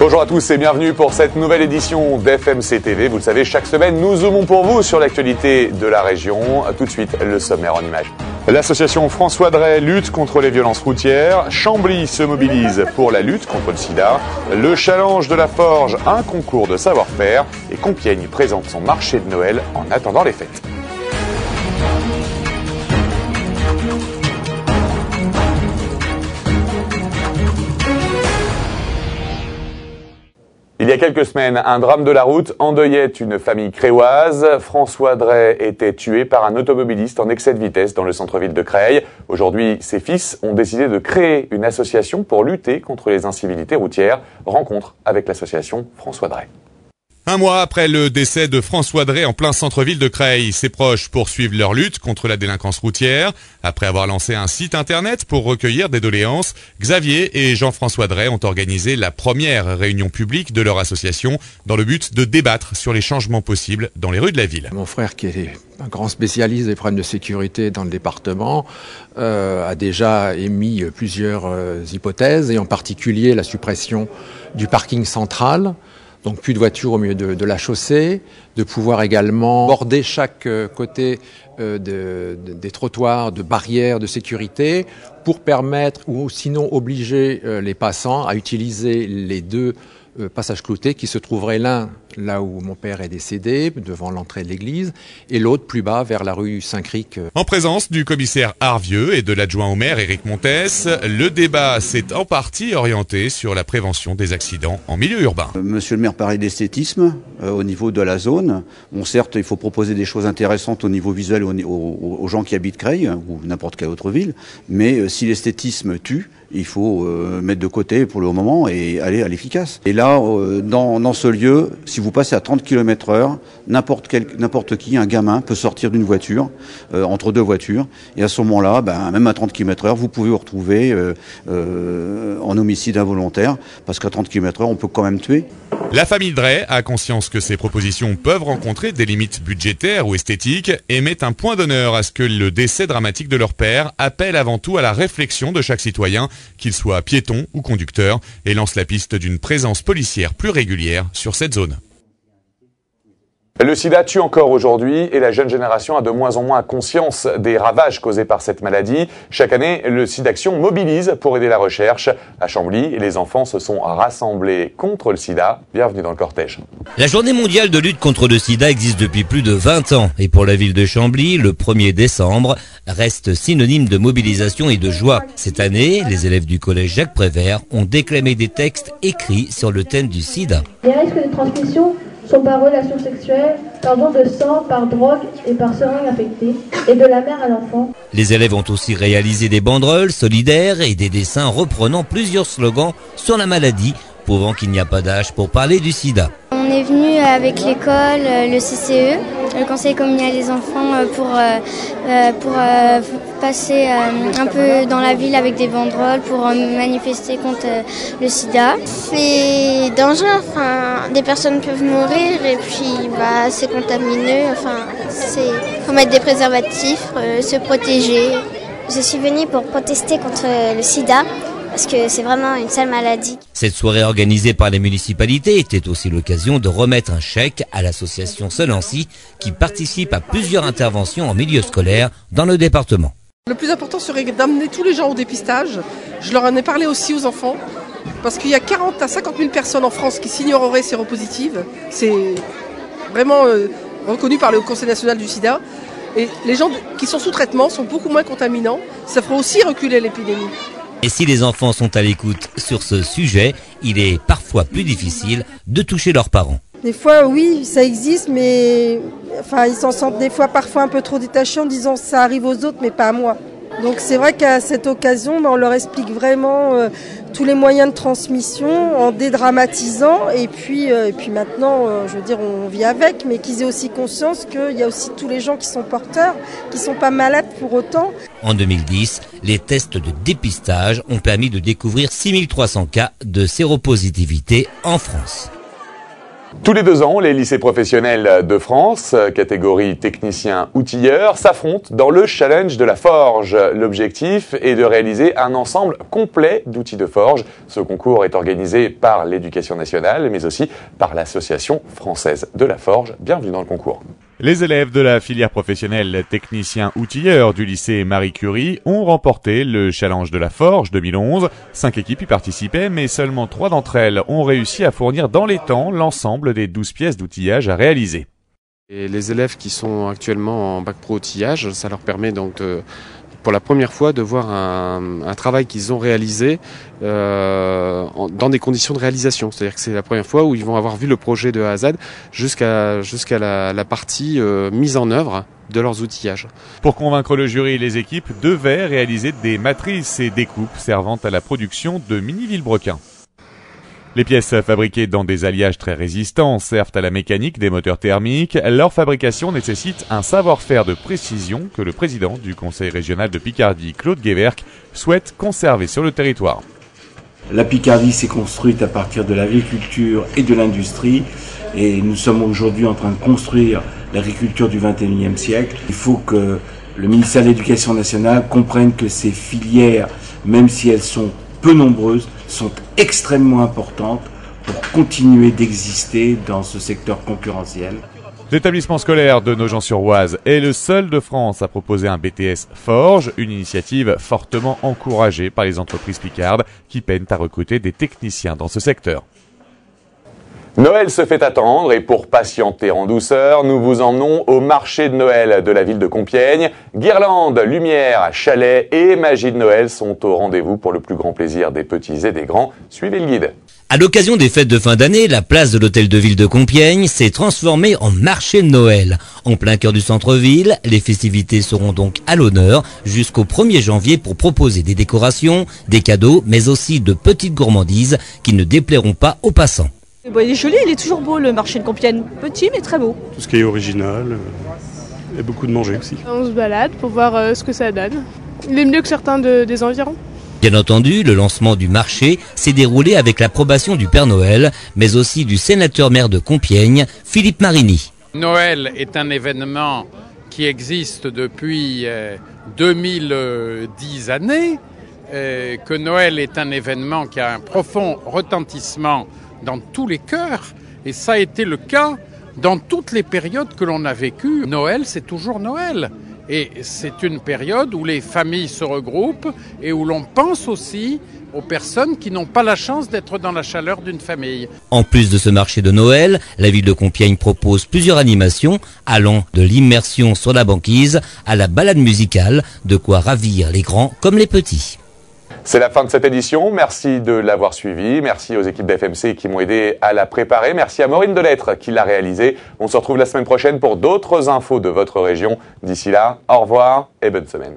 Bonjour à tous et bienvenue pour cette nouvelle édition d'FMC TV. Vous le savez, chaque semaine, nous zoomons pour vous sur l'actualité de la région. Tout de suite, le sommaire en images. L'association François Drey lutte contre les violences routières. Chambly se mobilise pour la lutte contre le sida. Le challenge de la Forge, un concours de savoir-faire. Et Compiègne présente son marché de Noël en attendant les fêtes. Il y a quelques semaines, un drame de la route endeuillait une famille créoise. François Drey était tué par un automobiliste en excès de vitesse dans le centre-ville de Creil. Aujourd'hui, ses fils ont décidé de créer une association pour lutter contre les incivilités routières. Rencontre avec l'association François Drey. Un mois après le décès de François Drey en plein centre-ville de Creil, ses proches poursuivent leur lutte contre la délinquance routière. Après avoir lancé un site internet pour recueillir des doléances, Xavier et Jean-François Drey ont organisé la première réunion publique de leur association dans le but de débattre sur les changements possibles dans les rues de la ville. Mon frère, qui est un grand spécialiste des problèmes de sécurité dans le département, a déjà émis plusieurs hypothèses, et en particulier la suppression du parking central. Donc plus de voitures au milieu de la chaussée, de pouvoir également border chaque côté des trottoirs, de barrières de sécurité pour permettre ou sinon obliger les passants à utiliser les deux passages cloutés qui se trouveraient l'un là où mon père est décédé, devant l'entrée de l'église, et l'autre plus bas vers la rue Saint-Cric. En présence du commissaire Harvieux et de l'adjoint au maire Éric Montès, le débat s'est en partie orienté sur la prévention des accidents en milieu urbain. Monsieur le maire parlait d'esthétisme au niveau de la zone. Bon, certes, il faut proposer des choses intéressantes au niveau visuel aux gens qui habitent Creil ou n'importe quelle autre ville, mais si l'esthétisme tue, il faut mettre de côté pour le moment et aller à l'efficace. Et là, dans ce lieu, si vous passez à 30 km/h, n'importe qui, un gamin, peut sortir d'une voiture, entre deux voitures. Et à ce moment-là, même à 30 km/h, vous pouvez vous retrouver en homicide involontaire, parce qu'à 30 km/h, on peut quand même tuer. La famille Drey a conscience que ces propositions peuvent rencontrer des limites budgétaires ou esthétiques et met un point d'honneur à ce que le décès dramatique de leur père appelle avant tout à la réflexion de chaque citoyen, qu'il soit piéton ou conducteur, et lance la piste d'une présence policière plus régulière sur cette zone. Le sida tue encore aujourd'hui et la jeune génération a de moins en moins conscience des ravages causés par cette maladie. Chaque année, le SIDAction mobilise pour aider la recherche. À Chambly, les enfants se sont rassemblés contre le sida. Bienvenue dans le cortège. La journée mondiale de lutte contre le sida existe depuis plus de 20 ans. Et pour la ville de Chambly, le 1er décembre reste synonyme de mobilisation et de joie. Cette année, les élèves du collège Jacques Prévert ont déclamé des textes écrits sur le thème du sida. Les risques de transmission sont par relation sexuelle, par don de sang, par drogue et par seringue infectée, et de la mère à l'enfant. Les élèves ont aussi réalisé des banderoles solidaires et des dessins reprenant plusieurs slogans sur la maladie, prouvant qu'il n'y a pas d'âge pour parler du sida. On est venu avec l'école, le CCE, le Conseil communal des enfants, pour passer un peu dans la ville avec des banderoles pour manifester contre le sida. C'est dangereux, des personnes peuvent mourir et puis c'est contamineux, faut mettre des préservatifs, se protéger. Je suis venue pour protester contre le sida, parce que c'est vraiment une sale maladie. Cette soirée organisée par les municipalités était aussi l'occasion de remettre un chèque à l'association Selancy qui participe à plusieurs interventions en milieu scolaire dans le département. Le plus important serait d'amener tous les gens au dépistage. Je leur en ai parlé aussi aux enfants, parce qu'il y a 40 à 50 000 personnes en France qui s'ignoreraient séropositives. C'est vraiment reconnu par le Conseil national du sida. Et les gens qui sont sous traitement sont beaucoup moins contaminants. Ça fera aussi reculer l'épidémie. Et si les enfants sont à l'écoute sur ce sujet, il est parfois plus difficile de toucher leurs parents. Des fois, oui, ça existe, mais ils s'en sentent parfois un peu trop détachés en disant ça arrive aux autres, mais pas à moi. Donc c'est vrai qu'à cette occasion, on leur explique vraiment tous les moyens de transmission en dédramatisant. Et puis maintenant, on vit avec, mais qu'ils aient aussi conscience qu'il y a aussi tous les gens qui sont porteurs, qui ne sont pas malades pour autant. En 2010, les tests de dépistage ont permis de découvrir 6300 cas de séropositivité en France. Tous les 2 ans, les lycées professionnels de France, catégorie technicien-outilleur, s'affrontent dans le challenge de la forge. L'objectif est de réaliser un ensemble complet d'outils de forge. Ce concours est organisé par l'Éducation nationale, mais aussi par l'Association française de la forge. Bienvenue dans le concours. Les élèves de la filière professionnelle technicien-outilleur du lycée Marie Curie ont remporté le challenge de la forge 2011. 5 équipes y participaient, mais seulement 3 d'entre elles ont réussi à fournir dans les temps l'ensemble des 12 pièces d'outillage à réaliser. Et les élèves qui sont actuellement en bac pro outillage, ça leur permet donc pour la première fois de voir un travail qu'ils ont réalisé dans des conditions de réalisation. C'est-à-dire que c'est la première fois où ils vont avoir vu le projet de A à Z jusqu'à la partie mise en œuvre de leurs outillages. Pour convaincre le jury, les équipes devaient réaliser des matrices et découpes servant à la production de mini-vilebrequins. Les pièces fabriquées dans des alliages très résistants servent à la mécanique des moteurs thermiques. Leur fabrication nécessite un savoir-faire de précision que le président du conseil régional de Picardie, Claude Guéverc, souhaite conserver sur le territoire. La Picardie s'est construite à partir de l'agriculture et de l'industrie et nous sommes aujourd'hui en train de construire l'agriculture du XXIe siècle. Il faut que le ministère de l'Éducation nationale comprenne que ces filières, même si elles sont peu nombreuses, sont extrêmement importantes pour continuer d'exister dans ce secteur concurrentiel. L'établissement scolaire de Nogent-sur-Oise est le seul de France à proposer un BTS Forge, une initiative fortement encouragée par les entreprises picardes qui peinent à recruter des techniciens dans ce secteur. Noël se fait attendre et pour patienter en douceur, nous vous emmenons au marché de Noël de la ville de Compiègne. Guirlandes, lumière, chalets et magie de Noël sont au rendez-vous pour le plus grand plaisir des petits et des grands. Suivez le guide. À l'occasion des fêtes de fin d'année, la place de l'hôtel de ville de Compiègne s'est transformée en marché de Noël. En plein cœur du centre-ville, les festivités seront donc à l'honneur jusqu'au 1er janvier pour proposer des décorations, des cadeaux, mais aussi de petites gourmandises qui ne déplairont pas aux passants. Bon, il est joli, il est toujours beau le marché de Compiègne, petit mais très beau. Tout ce qui est original et beaucoup de manger aussi. On se balade pour voir ce que ça donne. Il est mieux que certains des environs. Bien entendu, le lancement du marché s'est déroulé avec l'approbation du Père Noël, mais aussi du sénateur-maire de Compiègne, Philippe Marini. Noël est un événement qui existe depuis 2010 années, que Noël est un événement qui a un profond retentissement dans tous les cœurs, et ça a été le cas dans toutes les périodes que l'on a vécues. Noël, c'est toujours Noël. Et c'est une période où les familles se regroupent et où l'on pense aussi aux personnes qui n'ont pas la chance d'être dans la chaleur d'une famille. En plus de ce marché de Noël, la ville de Compiègne propose plusieurs animations allant de l'immersion sur la banquise à la balade musicale, de quoi ravir les grands comme les petits. C'est la fin de cette édition. Merci de l'avoir suivi. Merci aux équipes d'FMC qui m'ont aidé à la préparer. Merci à Maureen Delettre qui l'a réalisée. On se retrouve la semaine prochaine pour d'autres infos de votre région. D'ici là, au revoir et bonne semaine.